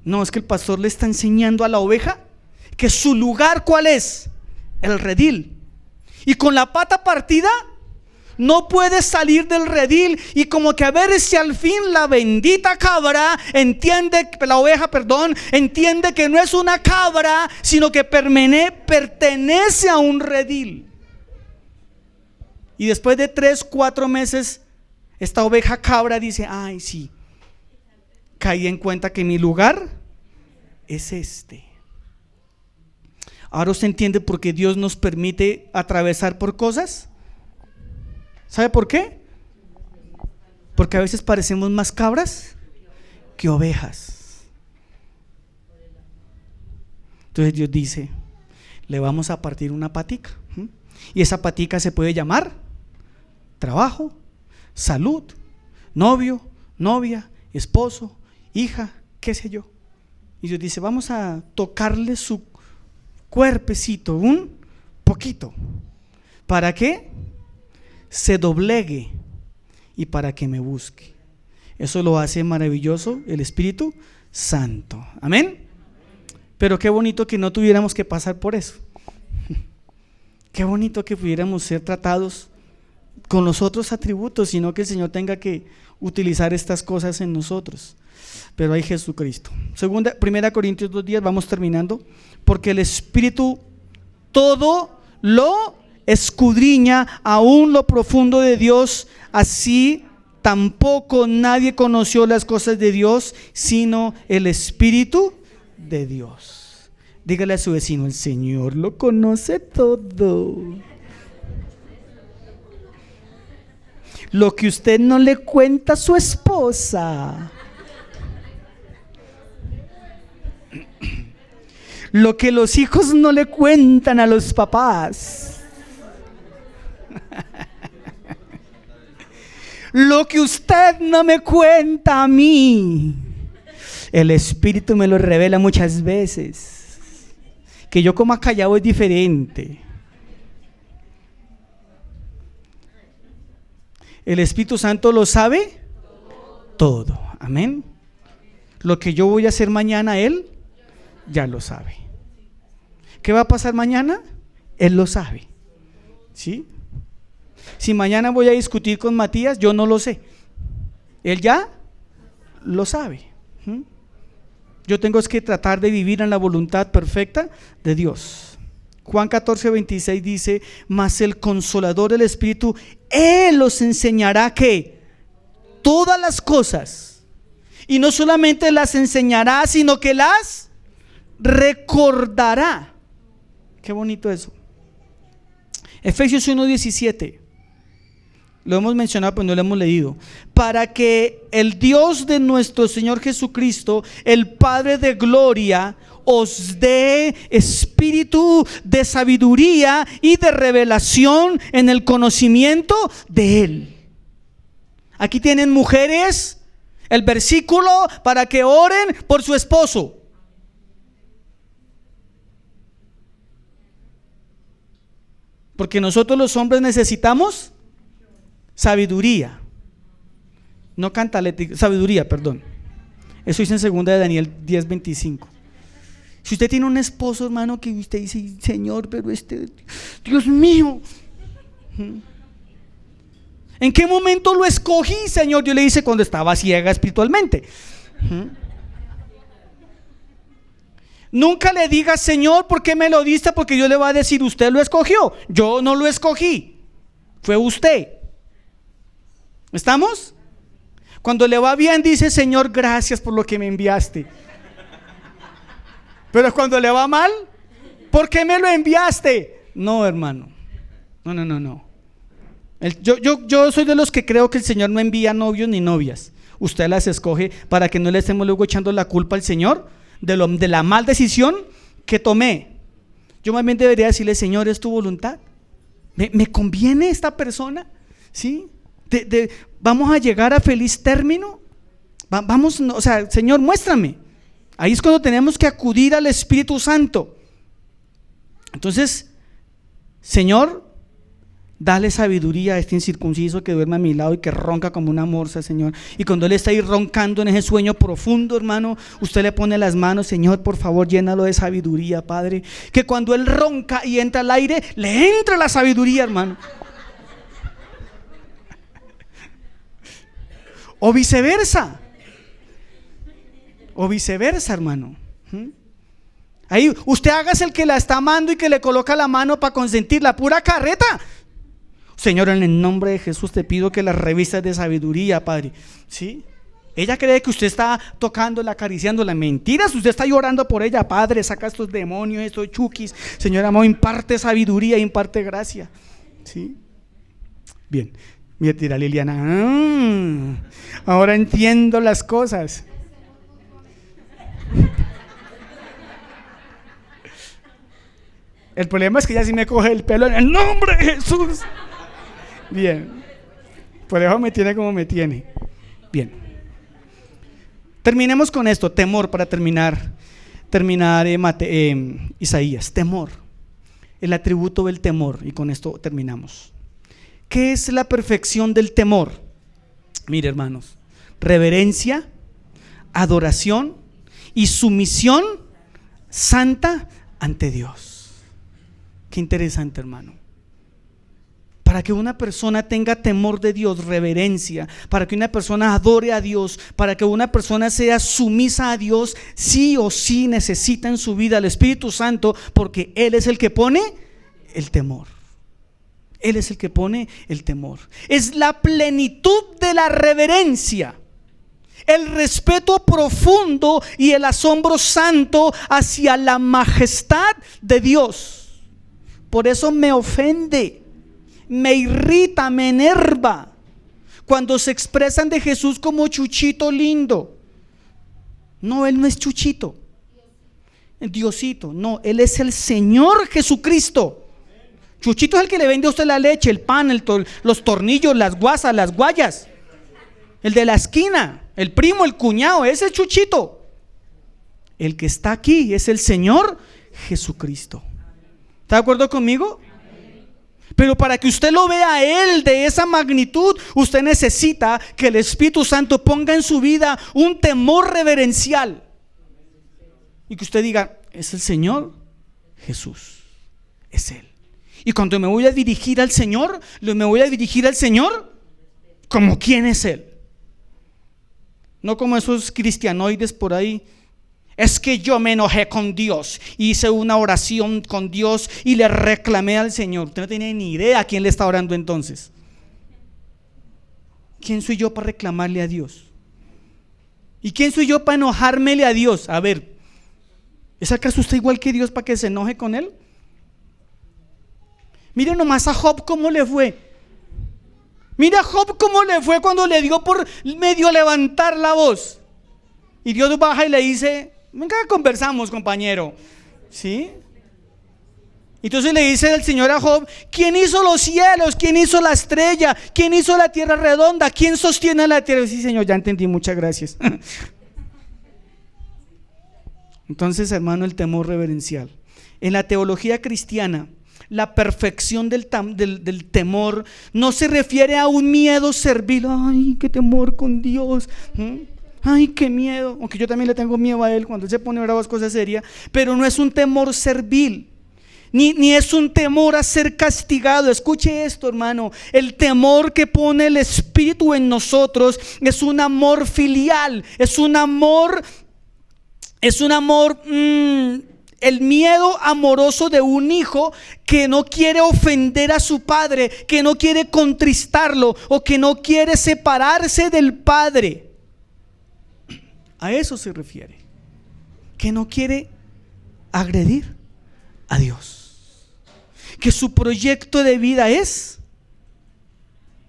No, es que el pastor le está enseñando a la oveja que su lugar, ¿cuál es? El redil. Y con la pata partida no puede salir del redil, y como que a ver si al fin la bendita cabra entiende, la oveja, perdón, entiende que no es una cabra, sino que pertenece a un redil. Y después de 3-4 meses, esta oveja cabra dice, ay sí, caí en cuenta que mi lugar es este. Ahora usted entiende por qué Dios nos permite atravesar por cosas. ¿Sabe por qué? Porque a veces parecemos más cabras que ovejas. Entonces Dios dice, le vamos a partir una patica. Y esa patica se puede llamar trabajo, salud, novio, novia, esposo, hija, qué sé yo. Y Dios dice, vamos a tocarle su cuerpecito un poquito. ¿Para qué? Se doblegue y para que me busque. Eso lo hace maravilloso el Espíritu Santo. Amén. Pero qué bonito que no tuviéramos que pasar por eso. Qué bonito que pudiéramos ser tratados con los otros atributos, sino que el Señor tenga que utilizar estas cosas en nosotros. Pero hay Jesucristo. Primera Corintios 2:10, vamos terminando. Porque el Espíritu todo lo escudriña, aún lo profundo de Dios, así tampoco nadie conoció las cosas de Dios sino el Espíritu de Dios. Dígale a su vecino, el Señor lo conoce todo. Lo que usted no le cuenta a su esposa, lo que los hijos no le cuentan a los papás, lo que usted no me cuenta a mí, el Espíritu me lo revela muchas veces. Que yo coma callado es diferente. El Espíritu Santo lo sabe todo. Amén. Lo que yo voy a hacer mañana, Él ya lo sabe. ¿Qué va a pasar mañana? Él lo sabe. ¿Sí? Si mañana voy a discutir con Matías, yo no lo sé. Él ya lo sabe. Yo tengo que tratar de vivir en la voluntad perfecta de Dios. Juan 14:26 dice, mas el Consolador, el Espíritu, Él os enseñará que todas las cosas, y no solamente las enseñará, sino que las recordará. Qué bonito eso. Efesios 1:17. Lo hemos mencionado, pero no lo hemos leído. Para que el Dios de nuestro Señor Jesucristo, el Padre de gloria, os dé espíritu de sabiduría y de revelación en el conocimiento de Él. Aquí tienen, mujeres, el versículo para que oren por su esposo. Porque nosotros los hombres necesitamos sabiduría. No cantaleta, sabiduría, perdón. Eso dice en 2 de Daniel 10:25. Si usted tiene un esposo, hermano, que usted dice, Señor, pero Dios mío, ¿en qué momento lo escogí, Señor? Dios le dice, cuando estaba ciega espiritualmente. Nunca le diga, Señor, ¿por qué me lo diste? Porque Dios le va a decir, usted lo escogió. Yo no lo escogí, fue usted. ¿Estamos? Cuando le va bien dice, Señor, gracias por lo que me enviaste. Pero cuando le va mal, ¿por qué me lo enviaste? No, hermano, no. Yo soy de los que creo que el Señor no envía novios ni novias. Usted las escoge para que no le estemos luego echando la culpa al Señor de la mal decisión que tomé. Yo más bien debería decirle, Señor, ¿es tu voluntad? ¿Me conviene esta persona? ¿Sí? ¿Vamos a llegar a feliz término? Vamos, o sea, Señor, muéstrame. Ahí es cuando tenemos que acudir al Espíritu Santo. Entonces, Señor, dale sabiduría a este incircunciso que duerme a mi lado y que ronca como una morsa, Señor. Y cuando él está ahí roncando en ese sueño profundo, hermano, usted le pone las manos, Señor, por favor, llénalo de sabiduría, Padre. Que cuando él ronca y entra al aire, le entra la sabiduría, hermano. O viceversa, hermano. Ahí usted hágase el que la está amando y que le coloca la mano para consentir la pura carreta. Señor, en el nombre de Jesús te pido que la revistas de sabiduría, Padre. ¿Sí? Ella cree que usted está tocándola, acariciándola. Mentiras, usted está llorando por ella. Padre, saca estos demonios, estos chukis. Señor amado, imparte sabiduría, imparte gracia. ¿Sí? Bien. Mira, tira Liliana. Ahora entiendo las cosas. El problema es que ella sí me coge el pelo en el nombre de Jesús. Bien. Por eso me tiene como me tiene. Bien. Terminemos con esto, temor, para terminar Isaías, temor. El atributo del temor, y con esto terminamos. ¿Qué es la perfección del temor? Mire, hermanos, reverencia, adoración y sumisión santa ante Dios. Qué interesante, hermano. Para que una persona tenga temor de Dios, reverencia, para que una persona adore a Dios, para que una persona sea sumisa a Dios, sí o sí necesita en su vida al Espíritu Santo, porque Él es el que pone el temor. Él es el que pone el temor. Es la plenitud de la reverencia, el respeto profundo y el asombro santo hacia la majestad de Dios. Por eso me ofende, me irrita, me enerva cuando se expresan de Jesús como Chuchito lindo. No, Él no es Chuchito, Diosito, no, Él es el Señor Jesucristo. Chuchito es el que le vende a usted la leche, el pan, los tornillos, las guasas, las guayas. El de la esquina, el primo, el cuñado, ese es Chuchito. El que está aquí es el Señor Jesucristo. ¿Está de acuerdo conmigo? Pero para que usted lo vea a Él de esa magnitud, usted necesita que el Espíritu Santo ponga en su vida un temor reverencial. Y que usted diga, es el Señor Jesús, es Él. Y cuando me voy a dirigir al Señor, me voy a dirigir al Señor como quién es Él. No como esos cristianoides por ahí. Es que yo me enojé con Dios, hice una oración con Dios y le reclamé al Señor. Usted no tiene ni idea a quién le está orando entonces. ¿Quién soy yo para reclamarle a Dios? ¿Y quién soy yo para enojármele a Dios? A ver, ¿es acaso usted igual que Dios para que se enoje con Él? Mire nomás a Job cómo le fue. Mira a Job cómo le fue cuando le dio por medio levantar la voz. Y Dios baja y le dice, venga, conversamos, compañero. ¿Sí? Entonces le dice el Señor a Job, ¿quién hizo los cielos? ¿Quién hizo la estrella? ¿Quién hizo la tierra redonda? ¿Quién sostiene la tierra? Sí, Señor, ya entendí, muchas gracias. Entonces, hermano, el temor reverencial. En la teología cristiana, la perfección del temor no se refiere a un miedo servil. Ay, qué temor con Dios. Ay, qué miedo. Aunque yo también le tengo miedo a Él cuando Él se pone bravo, es cosa seria. Pero no es un temor servil. Ni es un temor a ser castigado. Escuche esto, hermano. El temor que pone el Espíritu en nosotros es un amor filial. Es un amor, el miedo amoroso de un hijo que no quiere ofender a su padre, que no quiere contristarlo o que no quiere separarse del padre. A eso se refiere. Que no quiere agredir a Dios. Que su proyecto de vida es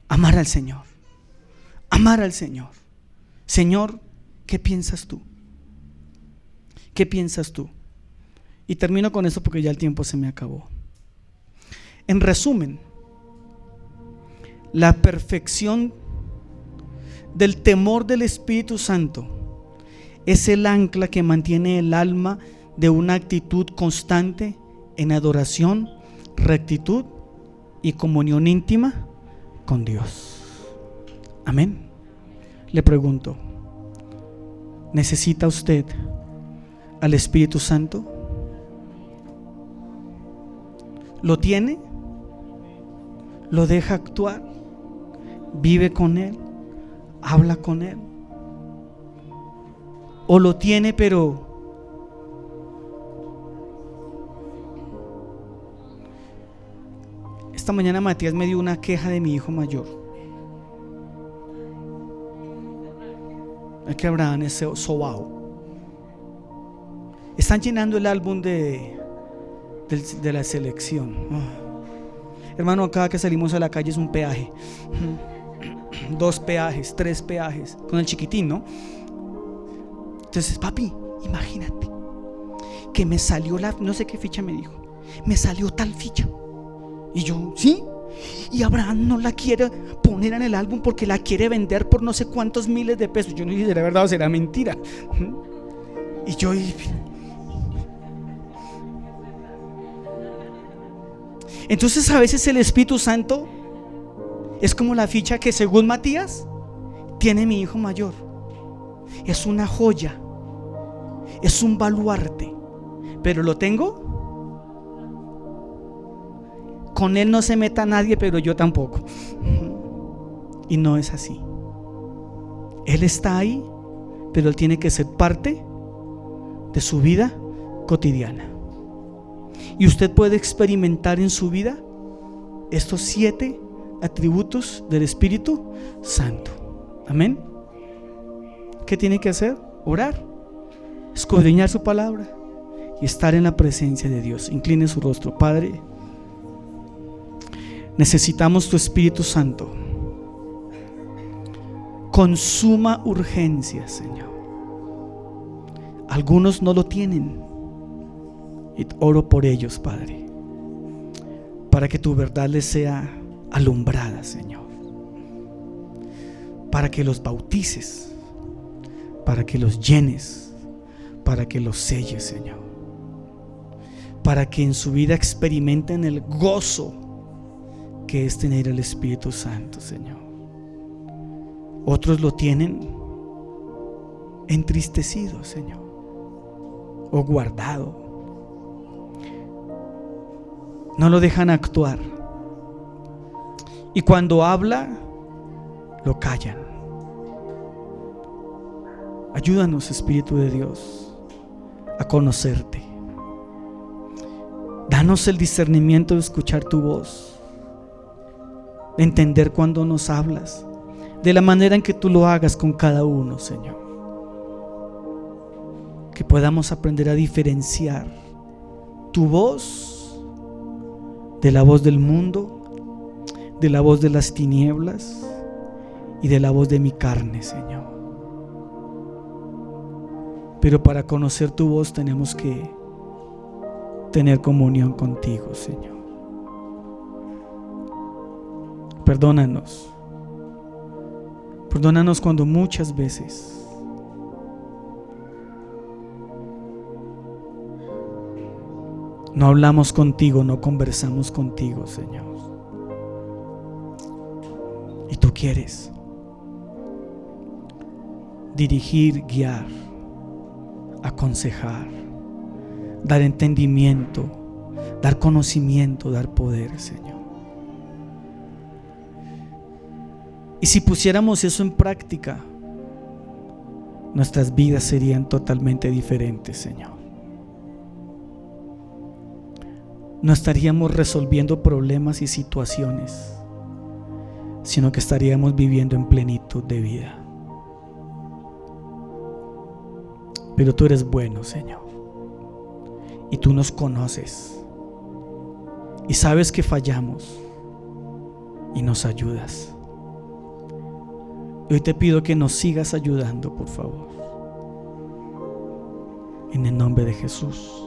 amar al Señor. Amar al Señor. Señor, ¿qué piensas tú? ¿Qué piensas tú? Y termino con esto porque ya el tiempo se me acabó. En resumen, la perfección del temor del Espíritu Santo es el ancla que mantiene el alma de una actitud constante en adoración, rectitud y comunión íntima con Dios. Amén. Le pregunto, ¿necesita usted al Espíritu Santo? ¿Lo tiene? ¿Lo deja actuar? ¿Vive con Él? ¿Habla con Él? ¿O lo tiene pero esta mañana Matías me dio una queja de mi hijo mayor? Es que Abraham es sobao. Están llenando el álbum de la selección. Hermano, cada que salimos a la calle es un peaje. 2 peajes, 3 peajes. Con el chiquitín, ¿no? Entonces, papi, imagínate que me salió no sé qué ficha me dijo. Me salió tal ficha. Y yo, ¿sí? Y Abraham no la quiere poner en el álbum porque la quiere vender por no sé cuántos miles de pesos. Yo no dije, ¿será verdad o será mentira? Y yo... Entonces a veces el Espíritu Santo es como la ficha que según Matías tiene mi hijo mayor. Es una joya, es un baluarte, pero lo tengo. Con él no se meta nadie, pero yo tampoco. Y no es así. Él está ahí, pero él tiene que ser parte de su vida cotidiana. Y usted puede experimentar en su vida estos 7 atributos del Espíritu Santo. Amén. ¿Qué tiene que hacer? Orar, escudriñar su palabra y estar en la presencia de Dios. Incline su rostro. Padre, necesitamos tu Espíritu Santo con suma urgencia, Señor. Algunos no lo tienen y oro por ellos, Padre, para que tu verdad les sea alumbrada, Señor, para que los bautices, para que los llenes, para que los selles, Señor, para que en su vida experimenten el gozo que es tener el Espíritu Santo, Señor. Otros lo tienen entristecido, Señor, o guardado. No lo dejan actuar. Y cuando habla, lo callan. Ayúdanos, Espíritu de Dios, a conocerte. Danos el discernimiento de escuchar tu voz, de entender cuando nos hablas, de la manera en que tú lo hagas con cada uno, Señor. Que podamos aprender a diferenciar tu voz de la voz del mundo, de la voz de las tinieblas y de la voz de mi carne, Señor. Pero para conocer tu voz tenemos que tener comunión contigo, Señor. Perdónanos cuando muchas veces No hablamos contigo, no conversamos contigo, Señor. Y tú quieres dirigir, guiar, aconsejar, dar entendimiento, dar conocimiento, dar poder, Señor. Y si pusiéramos eso en práctica, nuestras vidas serían totalmente diferentes, Señor. No estaríamos resolviendo problemas y situaciones, sino que estaríamos viviendo en plenitud de vida. Pero tú eres bueno, Señor, y tú nos conoces y sabes que fallamos y nos ayudas. Hoy te pido que nos sigas ayudando, por favor, en el nombre de Jesús.